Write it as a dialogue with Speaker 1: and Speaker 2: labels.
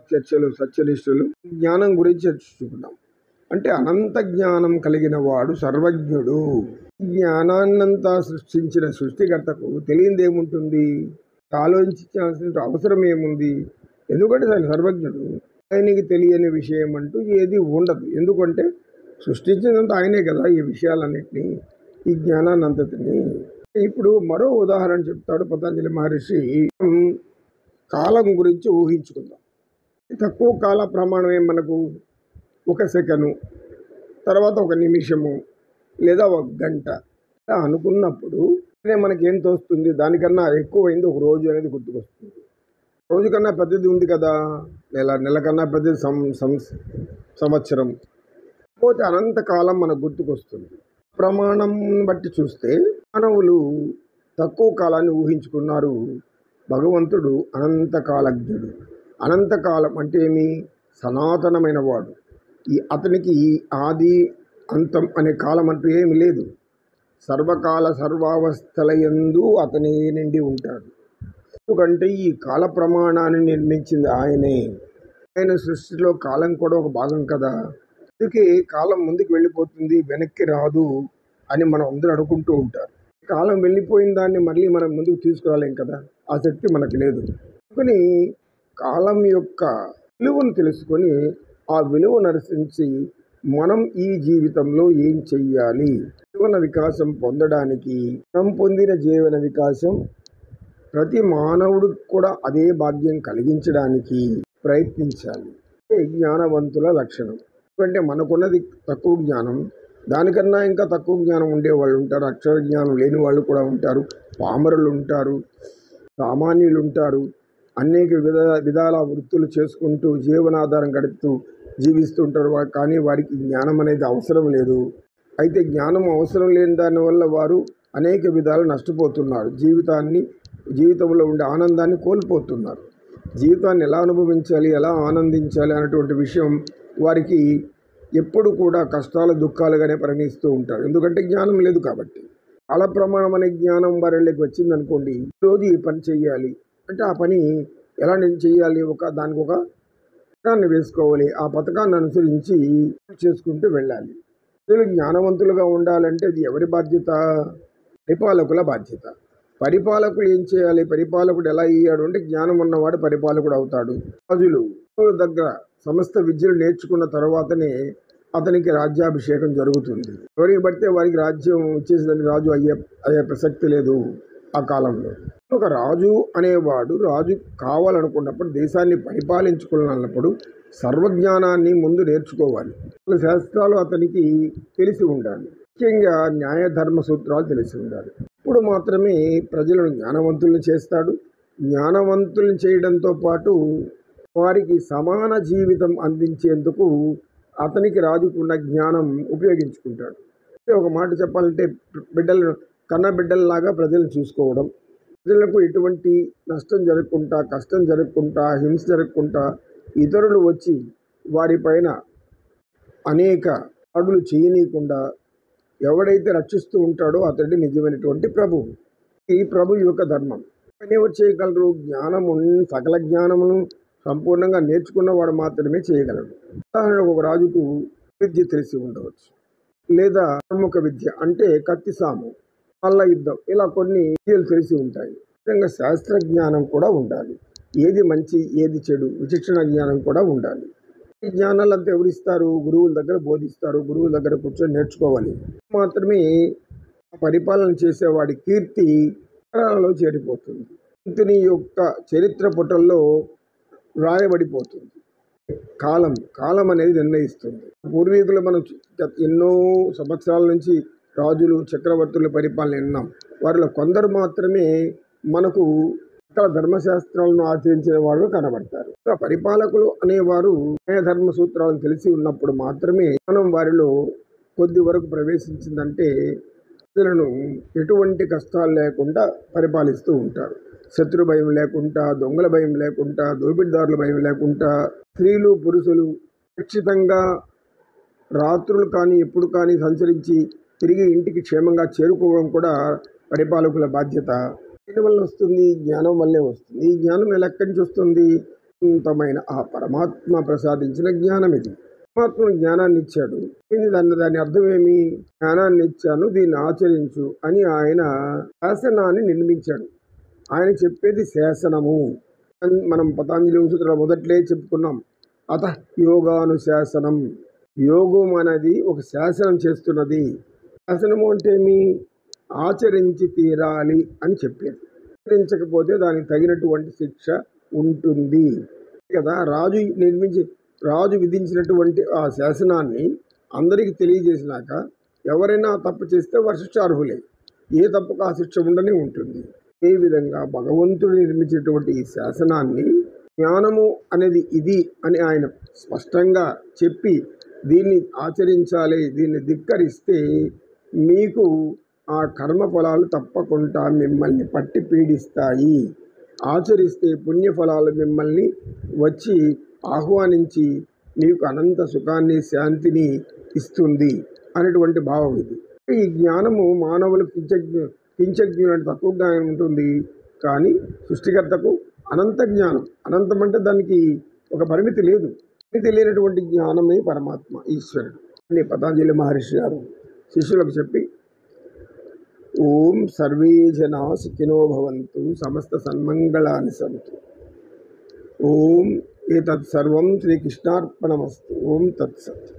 Speaker 1: చర్చలు సత్యనిష్ఠులు జ్ఞానం గురించి చర్చించుకున్నాం. అంటే అనంత జ్ఞానం కలిగిన వాడు సర్వజ్ఞుడు. జ్ఞానాన్నంతా సృష్టించిన సృష్టికర్తకు తెలియనిదేముంటుంది? ఆలోచించాల్సిన అవసరం ఏముంది? ఎందుకంటే ఆయన సర్వజ్ఞుడు. ఆయనకి తెలియని విషయం అంటూ ఏది ఉండదు. ఎందుకంటే సృష్టించినంత ఆయనే కదా ఈ విషయాలన్నింటినీ, ఈ జ్ఞానాన్నంతటిని. ఇప్పుడు మరో ఉదాహరణ చెప్తాడు పతంజలి మహర్షి. కాలం గురించి ఊహించుకుందాం. తక్కువ కాల ప్రమాణమే మనకు 1 సెకను, తర్వాత 1 నిమిషము లేదా 1 గంట ఇలా అనుకున్నప్పుడు మనకేం తోస్తుంది? దానికన్నా ఎక్కువైంది 1 రోజు అనేది గుర్తుకొస్తుంది. రోజు కన్నా పెద్దది ఉంది కదా నెల, నెల కన్నా పెద్దది సంవత్సరం. పోతే అనంతకాలం మనకు గుర్తుకొస్తుంది. ప్రమాణం బట్టి చూస్తే మానవులు తక్కువ కాలాన్ని ఊహించుకున్నారు. భగవంతుడు అనంతకాలజ్ఞుడు. అనంతకాలం అంటే ఏమి? సనాతనమైన వాడు. అతనికి ఆది అంతం అనే కాలం అంటూ ఏమి లేదు. సర్వకాల సర్వావస్థలయందు అతనే నిండి ఉంటాడు. ఎందుకంటే ఈ కాల ప్రమాణాన్ని నిర్మించింది ఆయనే. ఆయన సృష్టిలో కాలం కూడా ఒక భాగం కదా. అందుకే కాలం ముందుకు వెళ్ళిపోతుంది, వెనక్కి రాదు అని మనం అందరూ అనుకుంటూ ఉంటారు. కాలం వెళ్ళిపోయిన దాన్ని మళ్ళీ మనం ముందుకు తీసుకురాలేం కదా, ఆ శక్తి మనకు లేదు. అందుకని కాలం యొక్క విలువను తెలుసుకొని ఆ విలువను అనుసరించి మనం ఈ జీవితంలో ఏం చెయ్యాలి? జీవన వికాసం పొందడానికి, మనం పొందిన జీవన వికాసం ప్రతి మానవుడికి కూడా అదే భాగ్యం కలిగించడానికి ప్రయత్నించాలి. జ్ఞానవంతుల లక్షణం. ఎందుకంటే మనకున్నది తక్కువ జ్ఞానం, దానికన్నా ఇంకా తక్కువ జ్ఞానం ఉండేవాళ్ళు ఉంటారు. అక్షర జ్ఞానం లేని వాళ్ళు కూడా ఉంటారు. పామరులు ఉంటారు, సామాన్యులు ఉంటారు. అనేక విధాల వృత్తులు చేసుకుంటూ జీవనాధారం గడుపుతూ జీవిస్తుంటారు. కానీ వారికి జ్ఞానం అనేది అవసరం లేదు. అయితే జ్ఞానం అవసరం లేని దానివల్ల వారు అనేక విధాలు నష్టపోతున్నారు. జీవితంలో ఉండే ఆనందాన్ని కోల్పోతున్నారు. జీవితాన్ని ఎలా అనుభవించాలి, ఎలా ఆనందించాలి అనేటువంటి విషయం వారికి ఎప్పుడు కూడా కష్టాలు దుఃఖాలుగానే పరిగణిస్తూ ఉంటారు. ఎందుకంటే జ్ఞానం లేదు కాబట్టి. కాల ప్రమాణం అనే జ్ఞానం వారికి వచ్చిందనుకోండి, రోజు ఈ పని చెయ్యాలి అంటే ఆ పని ఎలా నేను చెయ్యాలి? దానికి ఒక పథకాన్ని వేసుకోవాలి. ఆ పథకాన్ని అనుసరించి చేసుకుంటూ వెళ్ళాలి. జ్ఞానవంతులుగా ఉండాలంటే అది ఎవరి బాధ్యత? పరిపాలకుల బాధ్యత. పరిపాలకులు ఏం చేయాలి? పరిపాలకుడు ఎలా అయ్యాడు అంటే జ్ఞానం ఉన్నవాడు పరిపాలకుడు అవుతాడు. రాజులు దగ్గర సమస్త విద్యలు నేర్చుకున్న తర్వాతనే అతనికి రాజ్యాభిషేకం జరుగుతుంది. ఎవరికి పడితే వారికి రాజ్యం ఇచ్చేసేదానికి రాజు అయ్యే ప్రసక్తి లేదు ఆ కాలంలో. ఒక రాజు అనేవాడు రాజు కావాలనుకున్నప్పుడు, దేశాన్ని పరిపాలించుకోవాలన్నప్పుడు సర్వజ్ఞానాన్ని ముందు నేర్చుకోవాలి. శాస్త్రాలు అతనికి తెలిసి ఉండాలి. ముఖ్యంగా న్యాయ ధర్మ సూత్రాలు తెలిసి ఉండాలి. ఇప్పుడు మాత్రమే ప్రజలను జ్ఞానవంతులను చేస్తాడు. జ్ఞానవంతులను చేయడంతో పాటు వారికి సమాన జీవితం అందించేందుకు అతనికి రాజుకున్న జ్ఞానం ఉపయోగించుకుంటాడు. ఒక మాట చెప్పాలంటే కన్న బిడ్డలలాగా ప్రజలను చూసుకోవడం, ప్రజలకు ఎటువంటి నష్టం జరగకుండా, కష్టం జరగకుండా, హింస జరగకుండా, ఇతరులు వచ్చి వారిపైన అనేక అడుగులు చేయనీయకుండా ఎవడైతే రక్షిస్తూ ఉంటాడో అతడి నిజమైనటువంటి ప్రభువు. ఈ ప్రభు యొక్క ధర్మం. ఎవరు చేయగలరు? సకల జ్ఞానమును సంపూర్ణంగా నేర్చుకున్నవాడు మాత్రమే చేయగలడు. ఉదాహరణకు ఒక రాజుకు విద్య తెలిసి ఉండవచ్చు, లేదా ప్రముఖ విద్య అంటే కత్తి సాము, మల్ల యుద్ధం, ఇలా కొన్ని విద్యలు తెలిసి ఉంటాయి. విధంగా శాస్త్ర జ్ఞానం కూడా ఉండాలి. ఏది మంచి ఏది చెడు విచక్షణ జ్ఞానం కూడా ఉండాలి. ఈ జ్ఞానాలంతా ఎవరిస్తారు? గురువుల దగ్గర బోధిస్తారు. గురువుల దగ్గర కూర్చొని నేర్చుకోవాలి. మాత్రమే పరిపాలన చేసేవాడి కీర్తి తరాలలో చేరిపోతుంది. ఇంతని యొక్క చరిత్ర పుటల్లో రాయబడిపోతుంది. కాలం అనేది నిర్ణయిస్తుంది. పూర్వీకులు మనం ఎన్నో సంవత్సరాల నుంచి రాజులు చక్రవర్తుల పరిపాలన విన్నాం. వారిలో కొందరు మాత్రమే మనకు సకల ధర్మశాస్త్రాలను ఆచరించిన వారు కనబడతారు. పరిపాలకులు అనేవారు న్యాయ ధర్మ సూత్రాలను తెలిసి ఉన్నప్పుడు మాత్రమే మనం వారిలో కొద్ది వరకు ప్రవేశించిందంటే ప్రజలను ఎటువంటి కష్టాలు లేకుండా పరిపాలిస్తూ ఉంటారు. శత్రు భయం లేకుండా, దొంగల భయం లేకుండా, దోపిడిదారుల భయం లేకుండా, స్త్రీలు పురుషులు సురక్షితంగా రాత్రులు కానీ ఎప్పుడు కానీ సంచరించి తిరిగి ఇంటికి క్షేమంగా చేరుకోవడం కూడా పరిపాలకుల బాధ్యత. దీని వల్ల వస్తుంది? జ్ఞానం వల్లే వస్తుంది. ఈ జ్ఞానం ఎక్కడి నుంచి వస్తుంది? అనంతమైన ఆ పరమాత్మ ప్రసాదించిన జ్ఞానం ఇది. పరమాత్మ జ్ఞానాన్ని ఇచ్చాడు. దాని అర్థం ఏమి? జ్ఞానాన్ని ఇచ్చాను, దీన్ని ఆచరించు అని ఆయన శాసనాన్ని నిర్మించాడు. ఆయన చెప్పేది శాసనము. మనం పతాంజలి సూత్రాల మొదట్లే చెప్పుకున్నాం. అత యోగానుశాసనం. యోగం అనేది ఒక శాసనం చేస్తున్నది. శాసనము అంటే ఏమి? ఆచరించి తీరాలి అని చెప్పారు. ఆచరించకపోతే దానికి తగినటువంటి శిక్ష ఉంటుంది కదా. రాజు విధించినటువంటి ఆ శాసనాన్ని అందరికీ తెలియజేసినాక ఎవరైనా తప్పు చేస్తే వారు శిక్షార్హులే. ఏ తప్పుకు ఆ శిక్ష ఉండనే ఉంటుంది. ఏ విధంగా భగవంతుడు నిర్మించేటువంటి ఈ శాసనాన్ని జ్ఞానము అనేది ఇది అని ఆయన స్పష్టంగా చెప్పి దీన్ని ఆచరించాలి, దీన్ని ధిక్కరిస్తే మీకు ఆ కర్మ ఫలాలు తప్పకుండా మిమ్మల్ని పట్టి పీడిస్తాయి. ఆచరిస్తే పుణ్యఫలాలు మిమ్మల్ని వచ్చి ఆహ్వానించి మీకు అనంత సుఖాన్ని, శాంతిని ఇస్తుంది అనేటువంటి భావం ఇది. ఈ జ్ఞానము మానవులు కించజ్ఞుడు తక్కువ జ్ఞానం ఉంటుంది, కానీ సృష్టికర్తకు అనంత జ్ఞానం. అనంతం అంటే దానికి ఒక పరిమితి లేదు. పరిమితి లేనటువంటి జ్ఞానమే పరమాత్మ, ఈశ్వరుడు అని పతాంజలి మహర్షి గారు శిష్యులకు చెప్పి, ఓం సర్వే జనా సుఖినో భవంతు, సమస్త సన్మంగళాని సంతు. ఓం ఏతత్ సర్వం శ్రీకృష్ణార్పణమస్తు. ఓం తత్సత్.